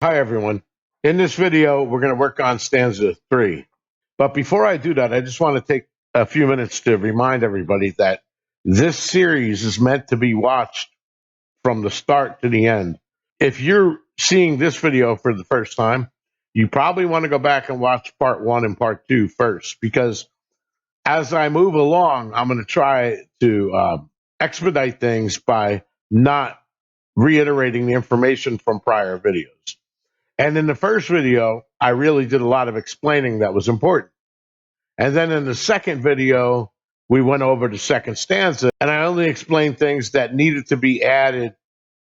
Hi, everyone. In this video, we're going to work on stanza 3. But before I do that, I just want to take a few minutes to remind everybody that this series is meant to be watched from the start to the end. If you're seeing this video for the first time, you probably want to go back and watch part 1 and part 2 first, because as I move along, I'm going to try to expedite things by not reiterating the information from prior videos. And in the first video, I really did a lot of explaining that was important. And then in the second video, we went over the second stanza, and I only explained things that needed to be added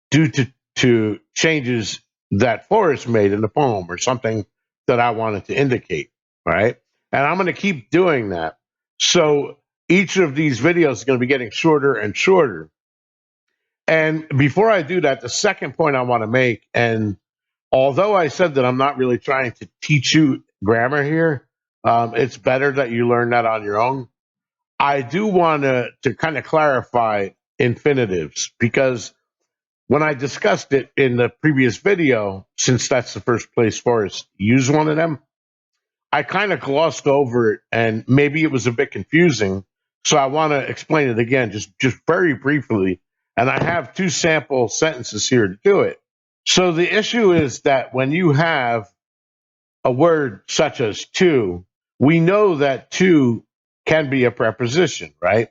due to changes that Forrest made in the poem or something that I wanted to indicate, right? And I'm going to keep doing that. So each of these videos is going to be getting shorter and shorter. And before I do that, the second point I want to make, and although I said that I'm not really trying to teach you grammar here, it's better that you learn that on your own. I do want to kind of clarify infinitives, because when I discussed it in the previous video, since that's the first place Forrest used one of them, I kind of glossed over it, and maybe it was a bit confusing. So I want to explain it again, just very briefly. And I have 2 sample sentences here to do it. So the issue is that when you have a word such as to, we know that to can be a preposition, right?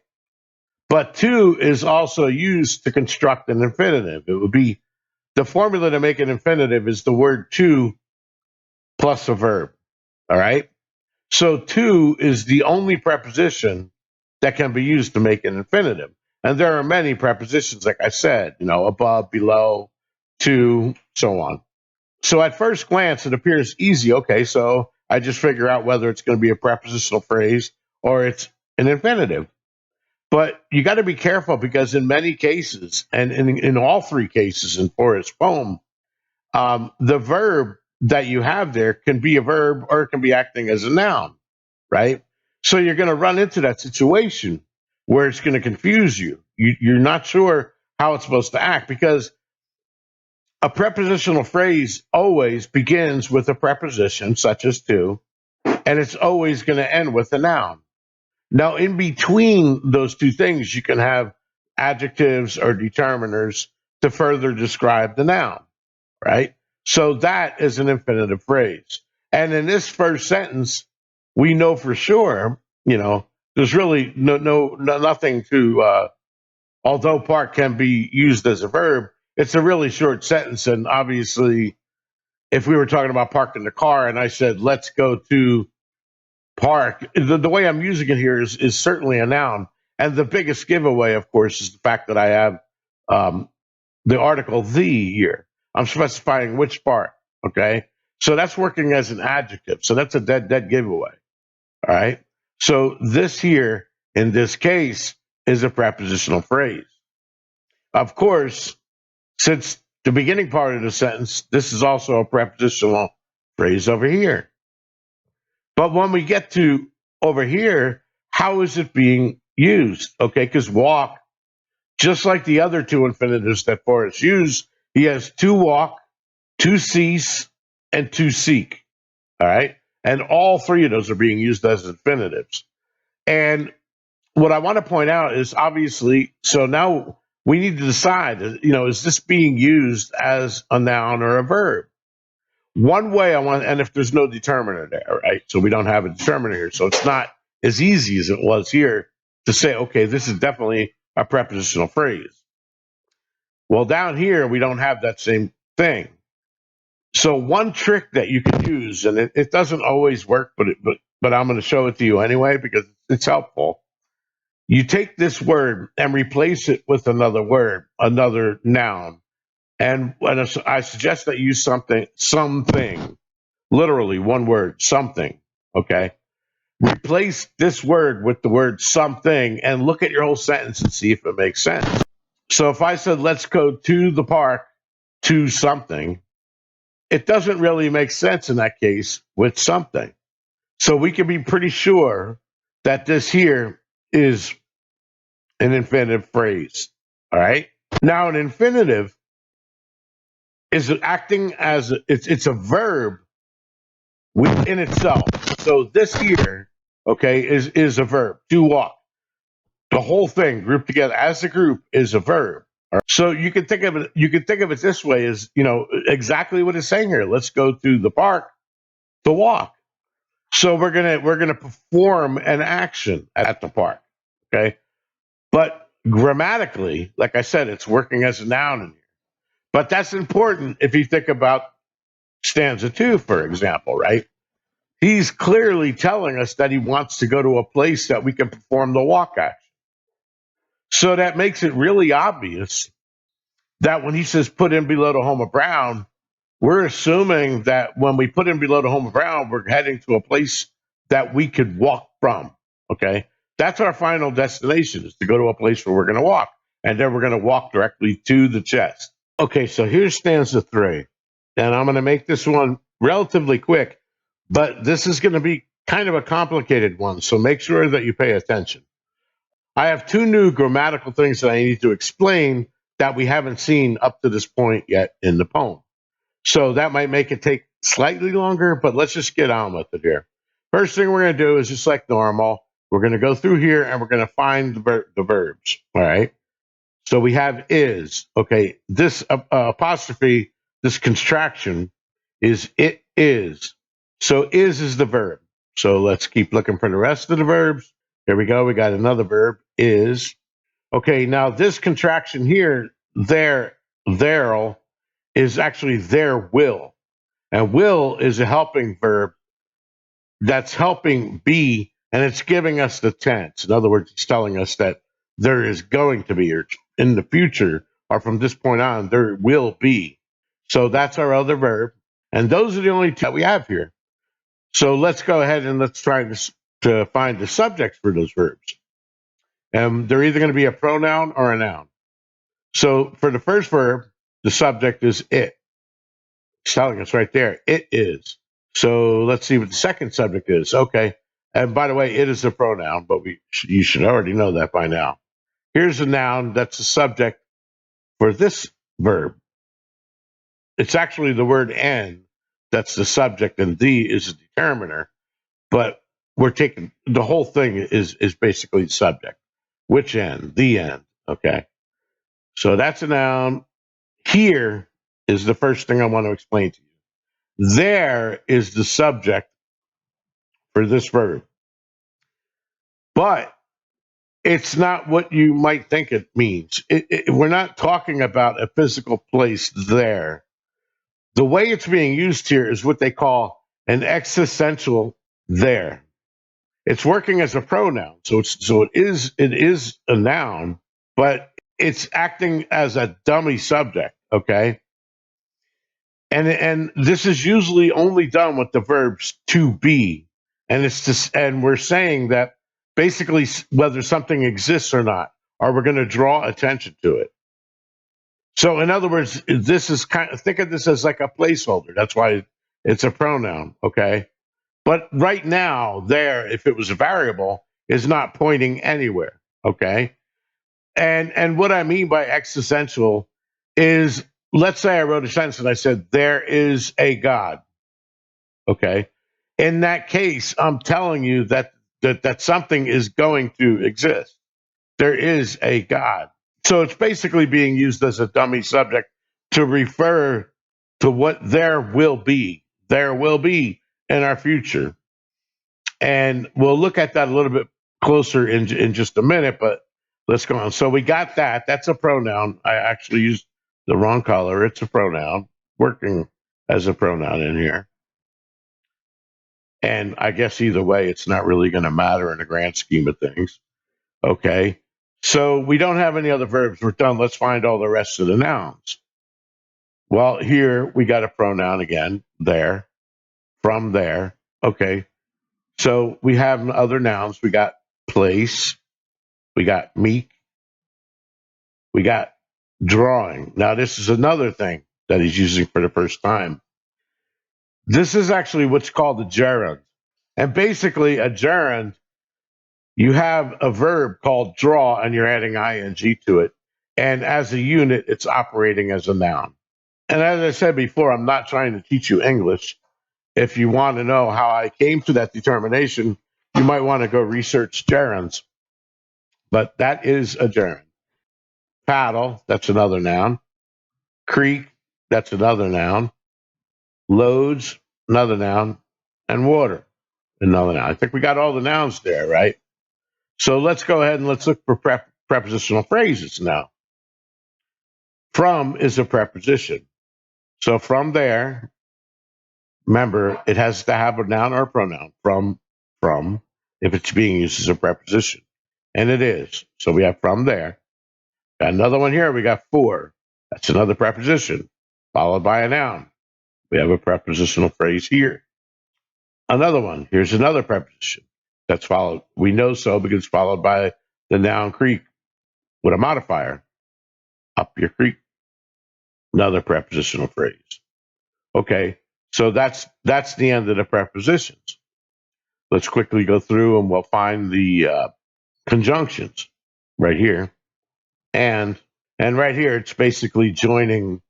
But to is also used to construct an infinitive. It would be the formula to make an infinitive is the word to plus a verb, all right? So to is the only preposition that can be used to make an infinitive. And there are many prepositions, like I said, above, below, to, so on. So at first glance, it appears easy. Okay, so I just figure out whether it's going to be a prepositional phrase or it's an infinitive. But you got to be careful, because in many cases, and in all 3 cases in Forrest's poem, the verb that you have there can be a verb or it can be acting as a noun, right? So you're going to run into that situation where it's going to confuse you. You're not sure how it's supposed to act, because a prepositional phrase always begins with a preposition, such as to, and it's always going to end with a noun. Now, in between those 2 things, you can have adjectives or determiners to further describe the noun, right? So that is an infinitive phrase. And in this first sentence, we know for sure, there's really nothing to, although park can be used as a verb, it's a really short sentence. And obviously, if we were talking about parking the car and I said, let's go to park, the way I'm using it here is certainly a noun. And the biggest giveaway, of course, is the fact that I have the article the here. I'm specifying which part, okay? So that's working as an adjective. So that's a dead giveaway, all right? So this here, in this case, is a prepositional phrase. Of course, since the beginning part of the sentence, this is also a prepositional phrase over here. But when we get to over here, how is it being used? Okay, because walk, just like the other 2 infinitives that Forrest used, he has to walk, to cease, and to seek. All right. And all 3 of those are being used as infinitives. And what I want to point out is, obviously, so now we need to decide, is this being used as a noun or a verb? One way and if there's no determiner there, right? So we don't have a determiner here. So it's not as easy as it was here to say, okay, this is definitely a prepositional phrase. Well, down here, we don't have that same thing. So one trick that you can use, and it doesn't always work, but I'm going to show it to you anyway because it's helpful. You take this word and replace it with another word, another noun, and I suggest that you use something, literally one word, something. Okay, replace this word with the word something, and look at your whole sentence and see if it makes sense. So if I said, "Let's go to the park to something," it doesn't really make sense in that case with something. So we can be pretty sure that this here is an infinitive phrase. All right. Now, an infinitive is acting as it's a verb within itself. So this here, okay, is a verb to walk. The whole thing grouped together as a group is a verb. So you can think of it this way as, exactly what it's saying here. Let's go to the park to walk. So we're gonna perform an action at the park. Okay. But grammatically, like I said, it's working as a noun in here. But that's important if you think about stanza 2, for example, right? He's clearly telling us that he wants to go to a place that we can perform the walk action. So that makes it really obvious that when he says put in below the home of Brown, we're assuming that when we put in below the home of Brown, we're heading to a place that we could walk from. Okay. That's our final destination, is to go to a place where we're going to walk. And then we're going to walk directly to the chest. Okay. So here's stanza 3. And I'm going to make this one relatively quick, but this is going to be kind of a complicated one. So make sure that you pay attention. I have 2 new grammatical things that I need to explain that we haven't seen up to this point yet in the poem. So that might make it take slightly longer, but let's just get on with it here. First thing we're going to do is just like normal. We're going to go through here and we're going to find the verbs. All right. So we have is. Okay. This apostrophe, this contraction is it is. So is the verb. So let's keep looking for the rest of the verbs. Here we go. We got another verb, is. Okay. Now this contraction here, there'll, is actually there will. And will is a helping verb that's helping be, and it's giving us the tense. In other words, it's telling us that there is going to be, or in the future, or from this point on, there will be. So that's our other verb. And those are the only two that we have here. So let's go ahead and let's try to find the subjects for those verbs. And they're either going to be a pronoun or a noun. So for the first verb, the subject is it. It's telling us right there, it is. So let's see what the second subject is. Okay. And by the way, it is a pronoun, but you should already know that by now. Here's a noun that's the subject for this verb. It's actually the word "and" that's the subject, and "the" is a determiner. But we're taking the whole thing is basically the subject. Which end? The end. Okay. So that's a noun. Here is the first thing I want to explain to you. There is the subject for this verb. But it's not what you might think it means. We're not talking about a physical place there. The way it's being used here is what they call an existential there. It's working as a pronoun, so it is a noun, but it's acting as a dummy subject. Okay, and this is usually only done with the verbs to be, and it's just, and we're saying that basically whether something exists or not, or we're going to draw attention to it. So in other words, this is think of this as like a placeholder. That's why it's a pronoun. Okay, but right now there, if it was a variable, is not pointing anywhere. Okay, and what I mean by existential is, let's say I wrote a sentence and I said, there is a God. Okay. In that case, I'm telling you that something is going to exist. There is a God. So it's basically being used as a dummy subject to refer to what there will be. There will be in our future. And we'll look at that a little bit closer in just a minute, but let's go on. So we got that. That's a pronoun. I actually used the wrong color. It's a pronoun, working as a pronoun in here. And I guess either way, it's not really going to matter in the grand scheme of things. Okay. So we don't have any other verbs. We're done. Let's find all the rest of the nouns. Well, here we got a pronoun again, there, from there. Okay. So we have other nouns. We got place, we got meek, we got drawing. Now, this is another thing that he's using for the first time. This is actually what's called a gerund. And basically, a gerund, you have a verb called draw and you're adding ing to it. And as a unit, it's operating as a noun. And as I said before, I'm not trying to teach you English. If you want to know how I came to that determination, you might want to go research gerunds. But that is a gerund. Paddle, that's another noun. Creek, that's another noun. Loads, another noun. And water, another noun. I think we got all the nouns there, right? So let's go ahead and let's look for prepositional phrases now. From is a preposition. So from there, remember, it has to have a noun or a pronoun. From, if it's being used as a preposition. And it is. So we have from there. Got another one here. We got for. That's another preposition, followed by a noun. We have a prepositional phrase here. Another one. Here's another preposition that's followed. We know so because it's followed by the noun creek with a modifier. Up your creek. Another prepositional phrase. Okay, so that's the end of the prepositions. Let's quickly go through and we'll find the conjunctions right here. And right here, it's basically joining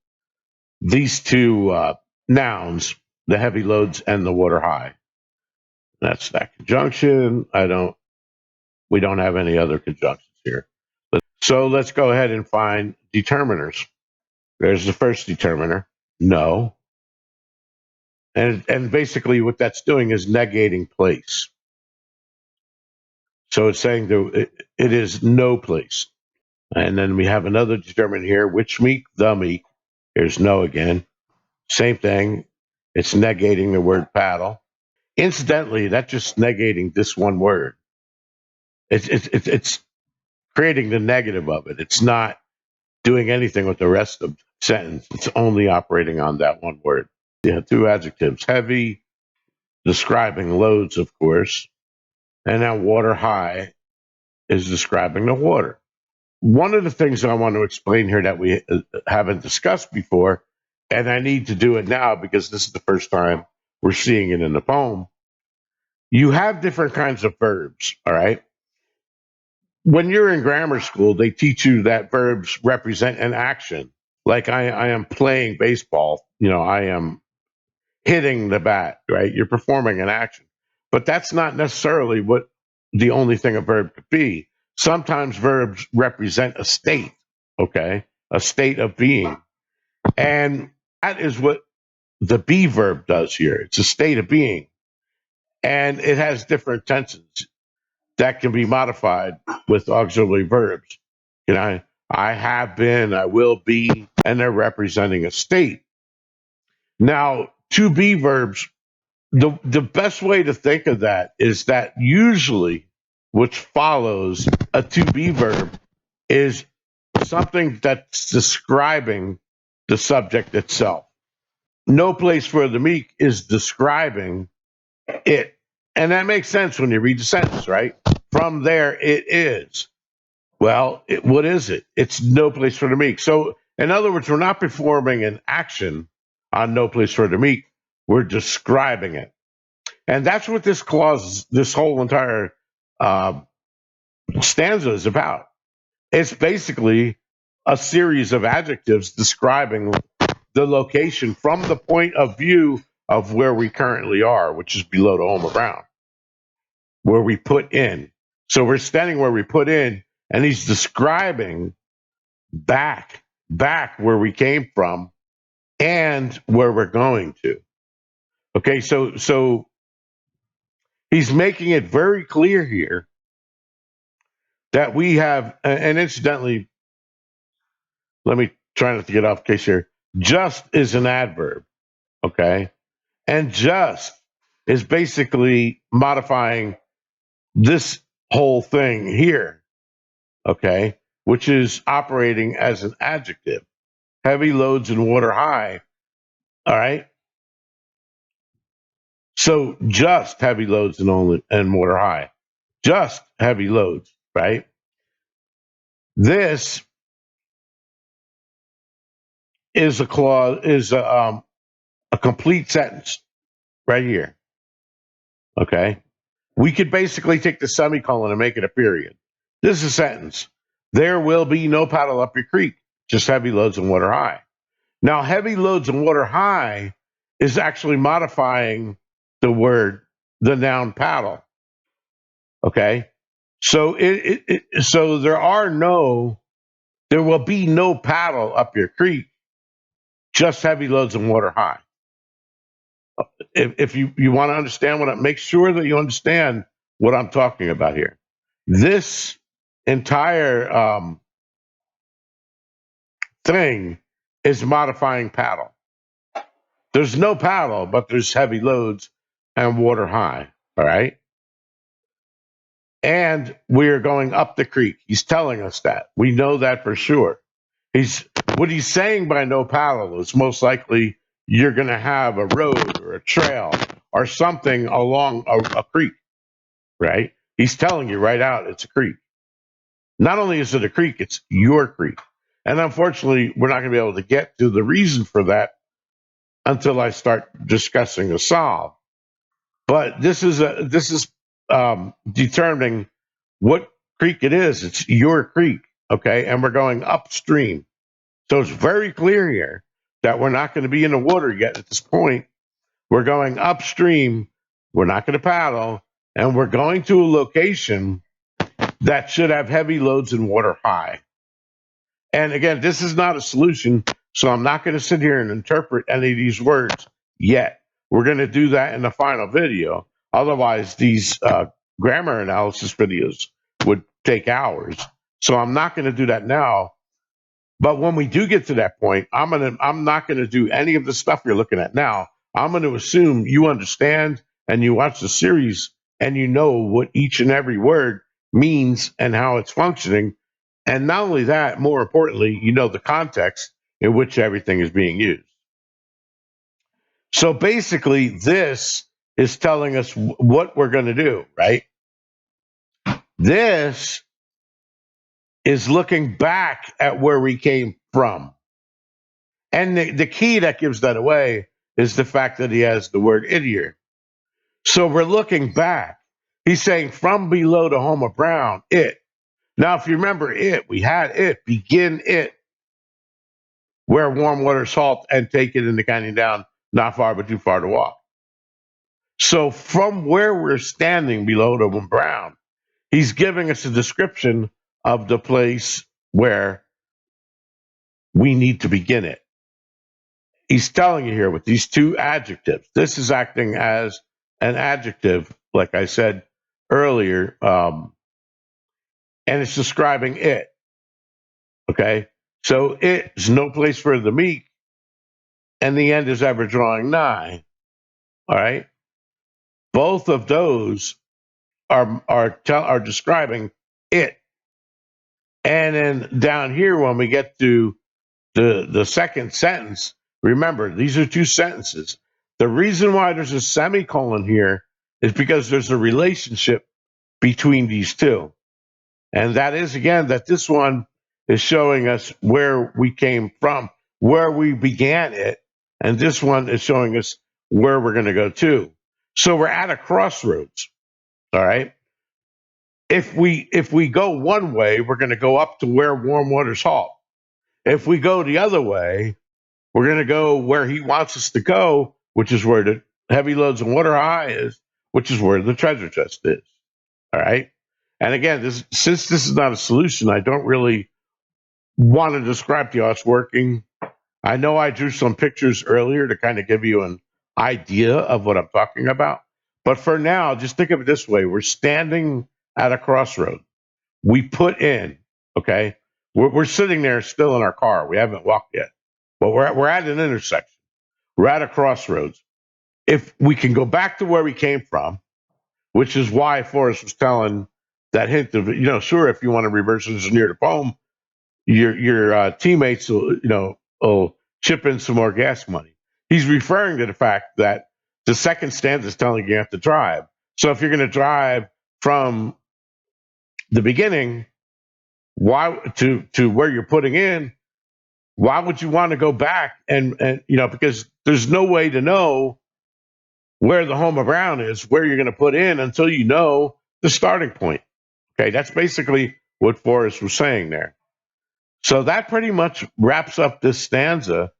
these two nouns, the heavy loads and the water high. That's that conjunction. We don't have any other conjunctions here. So let's go ahead and find determiners. There's the first determiner, no. And basically what that's doing is negating place. So it's saying that it is no place. And then we have another determinant here, which meek, the meek. Here's no again. Same thing. It's negating the word paddle. Incidentally, that's just negating this one word. It's creating the negative of it. It's not doing anything with the rest of the sentence. It's only operating on that one word. Yeah, two adjectives. Heavy, describing loads, of course. And now water high is describing the water. One of the things I want to explain here that we haven't discussed before, and I need to do it now because this is the first time we're seeing it in the poem. You have different kinds of verbs, all right? When you're in grammar school, they teach you that verbs represent an action. Like I am playing baseball, I am hitting the bat, right? You're performing an action. But that's not necessarily what the only thing a verb could be. Sometimes verbs represent a state, okay? A state of being. And that is what the be verb does here. It's a state of being. And it has different tenses that can be modified with auxiliary verbs. I have been, I will be, and they're representing a state. Now, to be verbs, the best way to think of that is that usually which follows a to be verb is something that's describing the subject itself. No place for the meek is describing it. And that makes sense when you read the sentence, right? From there, it is. Well, what is it? It's no place for the meek. So, in other words, we're not performing an action on no place for the meek. We're describing it. And that's what this clause, this whole entire stanza is about. It's basically a series of adjectives describing the location from the point of view of where we currently are, which is below the home of Brown, where we put in. So we're standing where we put in, and he's describing back where we came from and where we're going to. Okay, so he's making it very clear here that we have, and incidentally, let me try not to get off case here. Just is an adverb, okay? And just is basically modifying this whole thing here, okay? Which is operating as an adjective. Heavy loads and water high, all right? So just heavy loads and water high. Just heavy loads, right? This is a clause, is a complete sentence right here. Okay. We could basically take the semicolon and make it a period. This is a sentence. There will be no paddle up your creek, just heavy loads and water high. Now, heavy loads and water high is actually modifying the noun paddle. Okay, so so there will be no paddle up your creek, just heavy loads and water high. If you want to understand make sure that you understand what I'm talking about here. This entire thing is modifying paddle. There's no paddle, but there's heavy loads and water high. All right. And we're going up the creek. He's telling us that. We know that for sure. What he's saying by no paddle is most likely you're going to have a road or a trail or something along a creek, right? He's telling you right out it's a creek. Not only is it a creek, it's your creek. And unfortunately, we're not going to be able to get to the reason for that until I start discussing the solve. But this is determining what creek it is. It's your creek, okay? And we're going upstream. So it's very clear here that we're not going to be in the water yet at this point. We're going upstream. We're not going to paddle. And we're going to a location that should have heavy loads and water high. And again, this is not a solution, so I'm not going to sit here and interpret any of these words yet. We're going to do that in the final video. Otherwise, these grammar analysis videos would take hours. So I'm not going to do that now. But when we do get to that point, I'm not going to do any of the stuff you're looking at now. I'm going to assume you understand and you watch the series and you know what each and every word means and how it's functioning. And not only that, more importantly, you know the context in which everything is being used. So basically, this is telling us what we're going to do, right? This is looking back at where we came from. And the key that gives that away is the fact that he has the word it here. So we're looking back. He's saying from below to Homer Brown, it. Now, if you remember it, we had it, begin it, where warm water salt and take it in the canyon down, not far but too far to walk. So from where we're standing below to Homer Brown, he's giving us a description of the place where we need to begin it. He's telling you here with these two adjectives. This is acting as an adjective, like I said earlier, and it's describing it. Okay, so it's no place for the meek, and the end is ever drawing nigh. All right, both of those are describing it, and then down here when we get to the second sentence, remember these are two sentences. The reason why there's a semicolon here is because there's a relationship between these two. And that is, again, that this one is showing us where we came from, where we began it. And this one is showing us where we're going to go to. So we're at a crossroads. All right. If we go one way, we're going to go up to where warm water's halt. If we go the other way, we're going to go where he wants us to go, which is where the heavy loads and water high is, which is where the treasure chest is. All right. And again, since this is not a solution, I don't really want to describe to you how it's working. I know I drew some pictures earlier to kind of give you an idea of what I'm talking about. But for now, just think of it this way. We're standing at a crossroad. We put in, okay? We're sitting there still in our car. We haven't walked yet. But we're at an intersection. We're at a crossroads. If we can go back to where we came from, which is why Forrest was telling that hint of, sure, if you want to reverse engineer the poem, your teammates will chip in some more gas money. He's referring to the fact that the second stanza is telling you have to drive. So if you're going to drive from the beginning, why to where you're putting in, why would you want to go back and because there's no way to know where the Homer Brown is, where you're going to put in until you know the starting point. Okay, that's basically what Forrest was saying there. So that pretty much wraps up this stanza.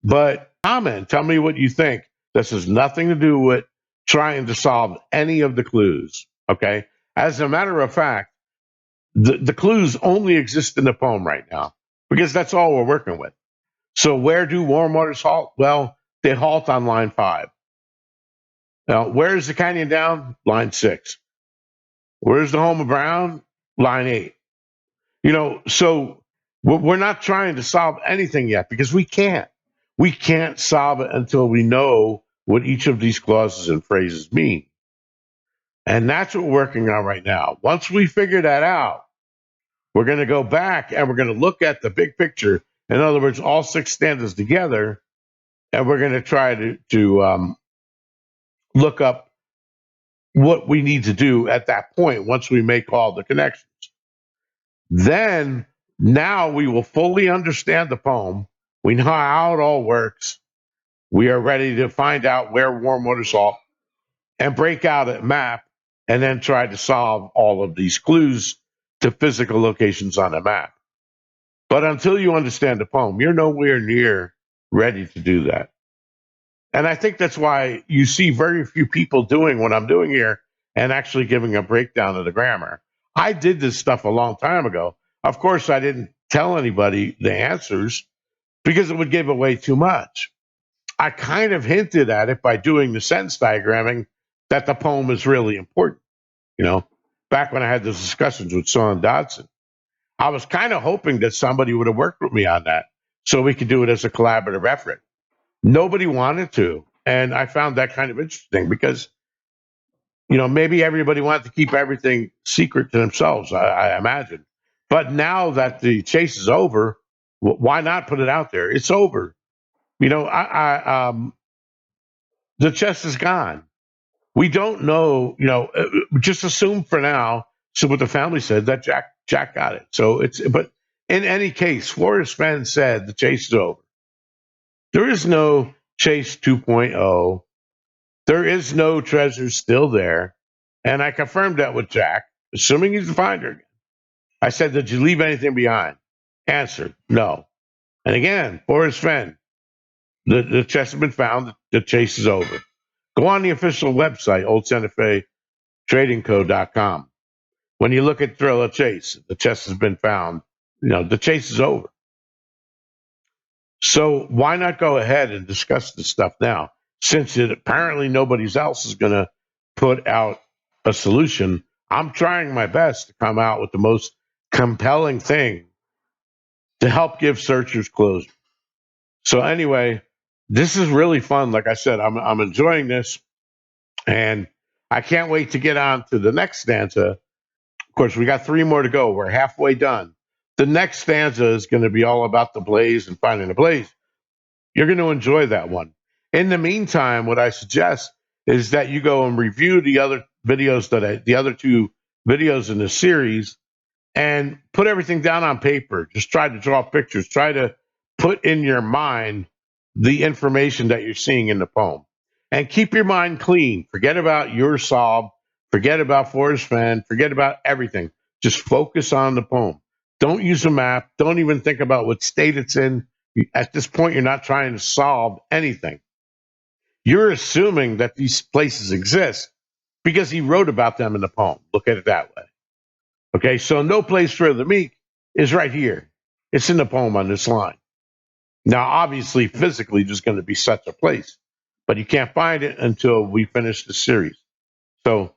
But comment, tell me what you think. This has nothing to do with trying to solve any of the clues. Okay. As a matter of fact, the clues only exist in the poem right now because that's all we're working with. So where do warm waters halt? Well, they halt on line 5. Now, where's the canyon down? Line 6. Where's the home of Brown? Line 8. So we're not trying to solve anything yet because we can't. We can't solve it until we know what each of these clauses and phrases mean. And that's what we're working on right now. Once we figure that out, we're going to go back and we're going to look at the big picture. In other words, all 6 stanzas together, and we're going to try to look up what we need to do at that point once we make all the connections. Then, now we will fully understand the poem. We know how it all works. We are ready to find out where warm waters halt and break out a map and then try to solve all of these clues to physical locations on a map. But until you understand the poem, you're nowhere near ready to do that. And I think that's why you see very few people doing what I'm doing here and actually giving a breakdown of the grammar. I did this stuff a long time ago. Of course, I didn't tell anybody the answers because it would give away too much. I kind of hinted at it by doing the sentence diagramming that the poem is really important. Back when I had those discussions with Sean Dodson, I was kind of hoping that somebody would have worked with me on that so we could do it as a collaborative effort. Nobody wanted to. And I found that kind of interesting because, maybe everybody wanted to keep everything secret to themselves, I imagine. But now that the chase is over, why not put it out there? It's over. The chest is gone. We don't know, just assume for now. So what the family said that Jack got it. But in any case, Forrest Fenn said the chase is over. There is no Chase 2.0. There is no treasure still there. And I confirmed that with Jack, assuming he's the finder again. I said, did you leave anything behind? Answer, no. And again, Forrest Fenn, the chest has been found. The chase is over. Go on the official website, OldSantaFeTradingCo.com. When you look at Thrill of Chase, the chest has been found. The chase is over. So why not go ahead and discuss this stuff now? Since apparently nobody else is going to put out a solution, I'm trying my best to come out with the most compelling thing to help give searchers closure. So anyway, this is really fun. Like I said, I'm enjoying this, and I can't wait to get on to the next stanza. Of course, we got 3 more to go. We're halfway done. The next stanza is going to be all about the blaze and finding the blaze. You're going to enjoy that one. In the meantime, what I suggest is that you go and review the other videos the other 2 videos in the series and put everything down on paper. Just try to draw pictures. Try to put in your mind the information that you're seeing in the poem. And keep your mind clean. Forget about your solve. Forget about Forrest Fenn. Forget about everything. Just focus on the poem. Don't use a map. Don't even think about what state it's in. At this point, you're not trying to solve anything. You're assuming that these places exist because he wrote about them in the poem. Look at it that way. Okay, so no place for the meek is right here. It's in the poem on this line. Now, obviously, physically, there's going to be such a place, but you can't find it until we finish the series. So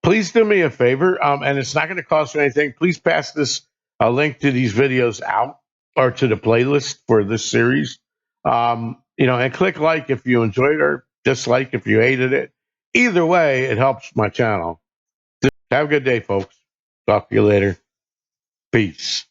please do me a favor, and it's not going to cost you anything. Please pass this link to these videos out or to the playlist for this series. And click like if you enjoyed it or dislike if you hated it. Either way, it helps my channel. Have a good day, folks. Talk to you later. Peace.